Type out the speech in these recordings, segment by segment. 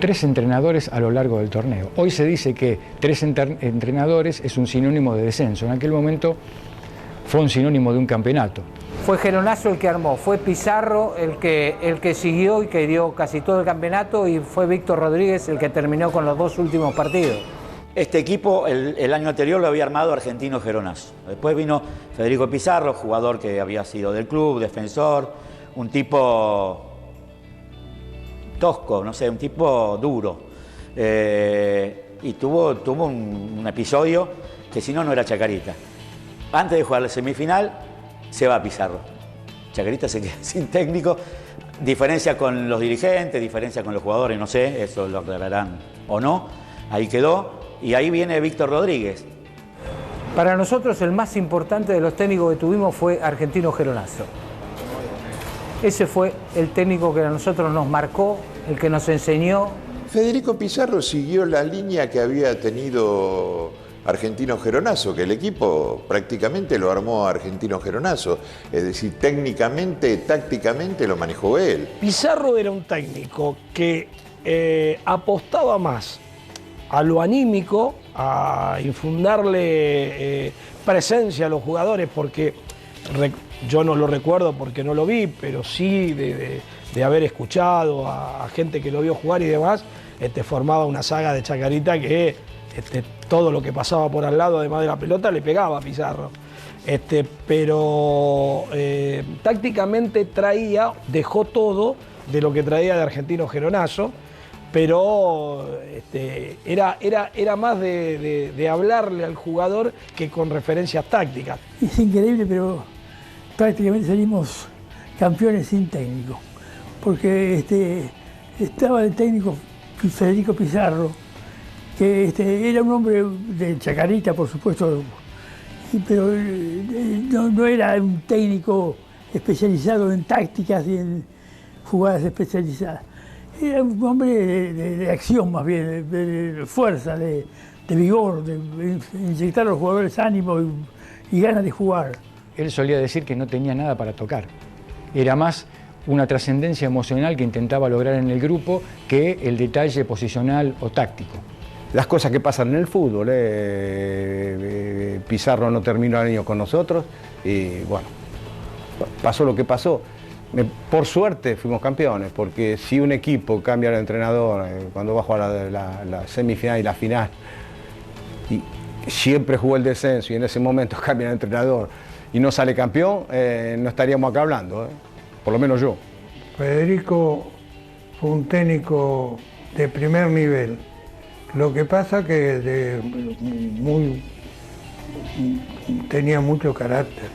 3 entrenadores a lo largo del torneo. Hoy se dice que 3 entrenadores es un sinónimo de descenso. En aquel momento fue un sinónimo de un campeonato. Fue Geronasso el que armó, fue Pizarro el que siguió y que dio casi todo el campeonato, y fue Víctor Rodríguez el que terminó con los 2 últimos partidos. Este equipo el año anterior lo había armado Argentino Geronasso. Después vino Federico Pizarro, jugador que había sido del club, defensor, un tipo tosco, no sé, un tipo duro. Y tuvo un episodio que si no, no era Chacarita. Antes de jugar la semifinal, se va Pizarro. Chacarita se queda sin técnico. Diferencia con los dirigentes, diferencia con los jugadores, no sé, eso lo aclararán o no. Ahí quedó. Y ahí viene Víctor Rodríguez. Para nosotros el más importante de los técnicos que tuvimos fue Argentino Geronasso. Ese fue el técnico que a nosotros nos marcó, el que nos enseñó. Federico Pizarro siguió la línea que había tenido Argentino Geronasso, que el equipo prácticamente lo armó Argentino Geronasso. Es decir, técnicamente, tácticamente lo manejó él. Pizarro era un técnico que apostaba más a lo anímico, a infundarle presencia a los jugadores, porque yo no lo recuerdo porque no lo vi, pero sí de haber escuchado a gente que lo vio jugar y demás, formaba una saga de Chacarita que todo lo que pasaba por al lado, además de la pelota, le pegaba a Pizarro. Pero tácticamente dejó todo de lo que traía de Argentino Geronasso, pero era más de hablarle al jugador que con referencias tácticas. Es increíble, pero prácticamente salimos campeones sin técnico, porque estaba el técnico Federico Pizarro, que era un hombre de Chacarita, por supuesto, pero no era un técnico especializado en tácticas y en jugadas especializadas. Era un hombre de acción más bien, de fuerza, de vigor, de inyectar a los jugadores ánimo y ganas de jugar. Él solía decir que no tenía nada para tocar. Era más una trascendencia emocional que intentaba lograr en el grupo que el detalle posicional o táctico. Las cosas que pasan en el fútbol. Pizarro no terminó el año con nosotros y bueno, pasó lo que pasó. Por suerte fuimos campeones, porque si un equipo cambia de entrenador cuando va a jugar la semifinal y la final, y siempre jugó el descenso y en ese momento cambia de entrenador y no sale campeón, no estaríamos acá hablando, por lo menos yo. Federico fue un técnico de primer nivel. Lo que pasa que tenía mucho carácter.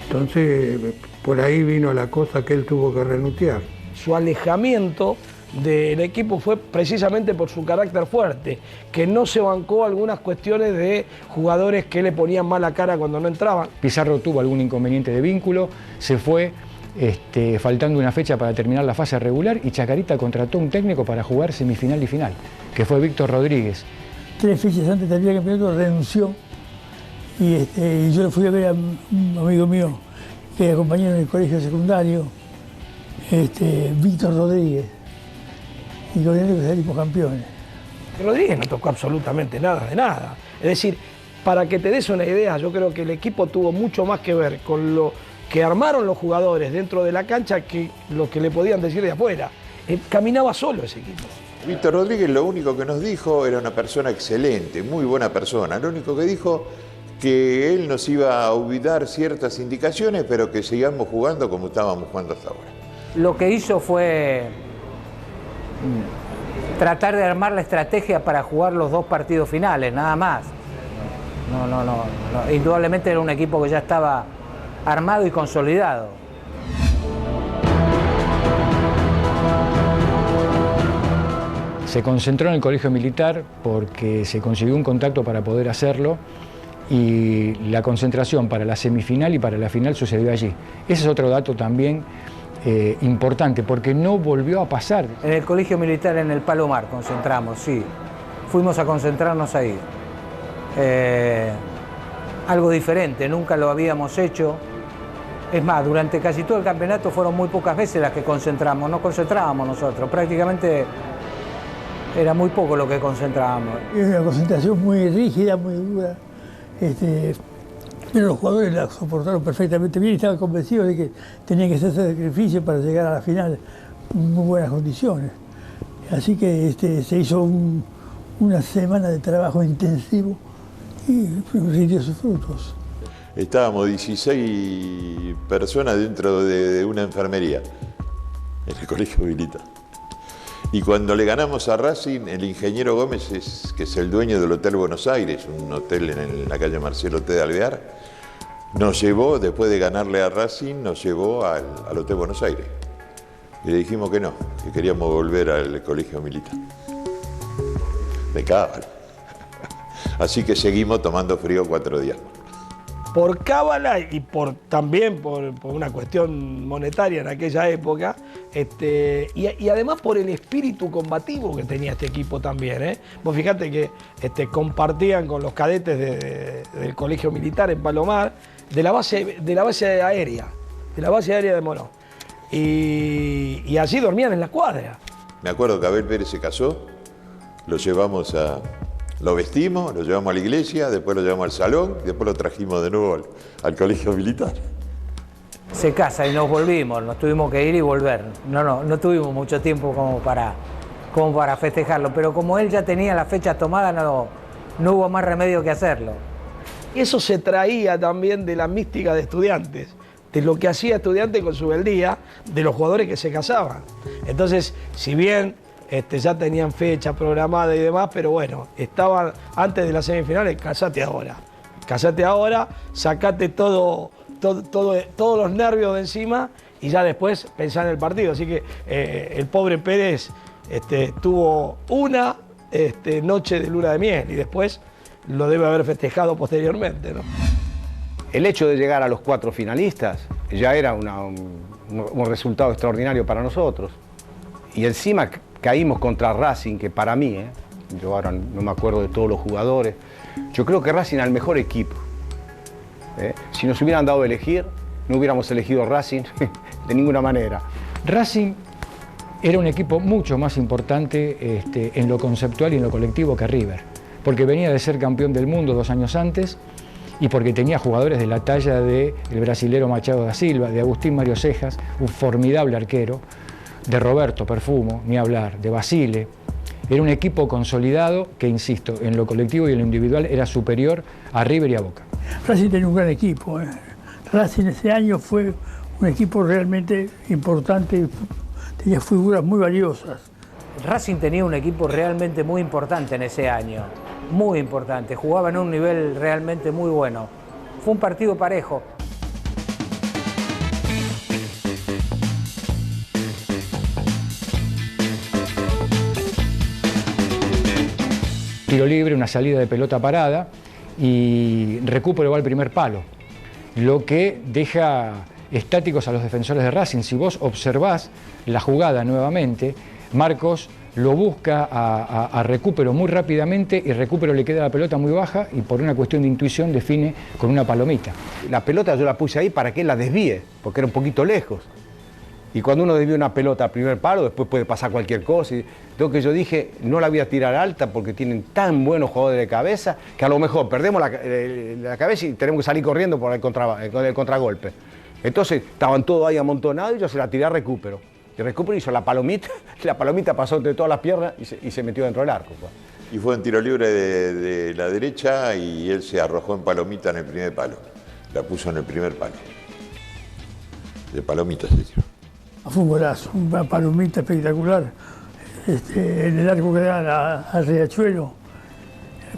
Entonces, por ahí vino la cosa que él tuvo que renunciar. Su alejamiento del equipo fue precisamente por su carácter fuerte, que no se bancó algunas cuestiones de jugadores que le ponían mala cara cuando no entraban. Pizarro tuvo algún inconveniente de vínculo, se fue faltando una fecha para terminar la fase regular y Chacarita contrató un técnico para jugar semifinal y final, que fue Víctor Rodríguez. 3 fechas antes de terminar el campeonato renunció y yo lo fui a ver a un amigo mío que era compañero en el colegio secundario, Víctor Rodríguez, y con él salimos campeones. Rodríguez no tocó absolutamente nada de nada. Es decir, para que te des una idea, yo creo que el equipo tuvo mucho más que ver con lo que armaron los jugadores dentro de la cancha que lo que le podían decir de afuera. Caminaba solo ese equipo. Víctor Rodríguez lo único que nos dijo era una persona excelente, muy buena persona. Lo único que dijo que él nos iba a olvidar ciertas indicaciones, pero que sigamos jugando como estábamos jugando hasta ahora. Lo que hizo fue tratar de armar la estrategia para jugar los 2 partidos finales, nada más. No. Indudablemente era un equipo que ya estaba armado y consolidado. Se concentró en el colegio militar porque se consiguió un contacto para poder hacerlo y la concentración para la semifinal y para la final sucedió allí. Ese es otro dato también importante porque no volvió a pasar. En el colegio militar en el Palomar concentramos, sí. Fuimos a concentrarnos ahí. Algo diferente, nunca lo habíamos hecho. Es más, durante casi todo el campeonato fueron muy pocas veces las que concentramos, no concentrábamos nosotros, prácticamente Era muy poco lo que concentrábamos. Era una concentración muy rígida, muy dura. Pero los jugadores la soportaron perfectamente bien y estaban convencidos de que tenían que hacer sacrificio para llegar a la final en muy buenas condiciones. Así que se hizo una semana de trabajo intensivo y rindió sus frutos. Estábamos 16 personas dentro de una enfermería en el colegio militar. Y cuando le ganamos a Racing, el ingeniero Gómez, que es el dueño del Hotel Buenos Aires, un hotel en la calle Marcelo T. de Alvear, nos llevó, después de ganarle a Racing, nos llevó al Hotel Buenos Aires. Y le dijimos que no, que queríamos volver al colegio militar. De cábala. Así que seguimos tomando frío 4 días. Por cábala y también por una cuestión monetaria en aquella época, y además por el espíritu combativo que tenía este equipo también, ¿eh? Vos fijate que compartían con los cadetes del colegio militar en Palomar, de la base aérea de Morón. Y allí dormían en la cuadra. Me acuerdo que Abel Pérez se casó, lo vestimos, lo llevamos a la iglesia, después lo llevamos al salón, y después lo trajimos de nuevo al colegio militar. Se casa y nos volvimos, nos tuvimos que ir y volver. No tuvimos mucho tiempo como para festejarlo, pero como él ya tenía las fechas tomadas, no hubo más remedio que hacerlo. Eso se traía también de la mística de Estudiantes, de lo que hacía Estudiantes con su beldía, de los jugadores que se casaban. Entonces, si bien ya tenían fecha programada y demás, pero bueno, estaban antes de las semifinales, casate ahora, sacate todos los nervios de encima y ya después pensá en el partido. Así que el pobre Pérez tuvo una noche de luna de miel y después lo debe haber festejado posteriormente, ¿no? El hecho de llegar a los 4 finalistas ya era un resultado extraordinario para nosotros. Y encima caímos contra Racing, que para mí, yo ahora no me acuerdo de todos los jugadores, yo creo que Racing era el mejor equipo. Si nos hubieran dado a elegir, no hubiéramos elegido Racing de ninguna manera. Racing era un equipo mucho más importante en lo conceptual y en lo colectivo que River, porque venía de ser campeón del mundo 2 años antes y porque tenía jugadores de la talla del brasilero Machado da Silva, de Agustín Mario Cejas, un formidable arquero, de Roberto Perfumo, ni hablar, de Basile. Era un equipo consolidado que, insisto, en lo colectivo y en lo individual era superior a River y a Boca. Racing tenía un gran equipo. Racing ese año fue un equipo realmente importante, tenía figuras muy valiosas. Racing tenía un equipo realmente muy importante en ese año, muy importante, jugaba en un nivel realmente muy bueno. Fue un partido parejo. Tiro libre, una salida de pelota parada y Recupero va al primer palo, lo que deja estáticos a los defensores de Racing. Si vos observás la jugada nuevamente, Marcos lo busca a Recupero muy rápidamente y Recupero le queda la pelota muy baja y por una cuestión de intuición define con una palomita. La pelota yo la puse ahí para que él la desvíe, porque era un poquito lejos. Y cuando uno desvía una pelota a primer palo, después puede pasar cualquier cosa. Y lo que yo dije, no la voy a tirar alta porque tienen tan buenos jugadores de cabeza que a lo mejor perdemos la cabeza y tenemos que salir corriendo por el contragolpe. Entonces estaban todos ahí amontonados y yo se la tiré a Recupero. Y Recupero hizo la palomita pasó entre todas las piernas y se metió dentro del arco. Y fue un tiro libre de la derecha y él se arrojó en palomita en el primer palo. La puso en el primer palo. De palomita se tiró. Fue un golazo, una palomita espectacular. En el arco que da al Riachuelo,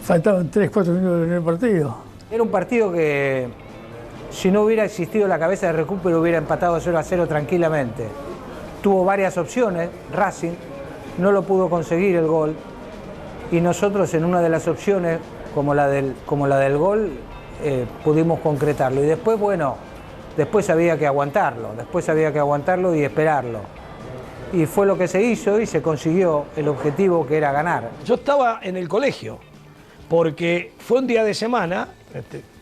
faltaban 3-4 minutos en el partido. Era un partido que, si no hubiera existido la cabeza de Recupero, hubiera empatado 0-0 tranquilamente. Tuvo varias opciones, Racing, no lo pudo conseguir el gol, y nosotros en una de las opciones, como la del gol, pudimos concretarlo. Y después, bueno, después había que aguantarlo y esperarlo. Y fue lo que se hizo y se consiguió el objetivo que era ganar. Yo estaba en el colegio, porque fue un día de semana,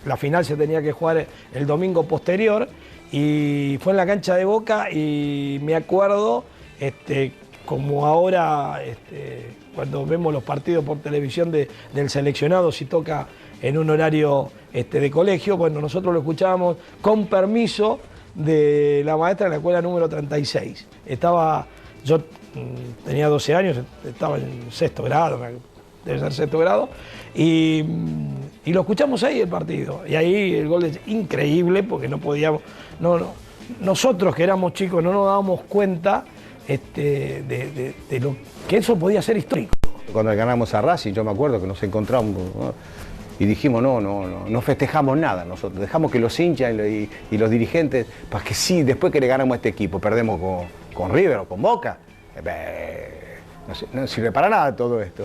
la final se tenía que jugar el domingo posterior, y fue en la cancha de Boca y me acuerdo como ahora cuando vemos los partidos por televisión del seleccionado, si toca en un horario de colegio, bueno, nosotros lo escuchábamos con permiso de la maestra de la escuela número 36. Yo tenía 12 años, estaba en sexto grado, debe ser sexto grado, y lo escuchamos ahí el partido. Y ahí el gol es increíble porque no podíamos, nosotros que éramos chicos no nos dábamos cuenta de lo que eso podía ser histórico. Cuando ganamos a Racing, yo me acuerdo que nos encontramos, ¿no? Y dijimos, no festejamos nada nosotros, dejamos que los hinchas y los dirigentes, para que sí, después que le ganamos a este equipo, perdemos con River o con Boca, no sirve para nada todo esto.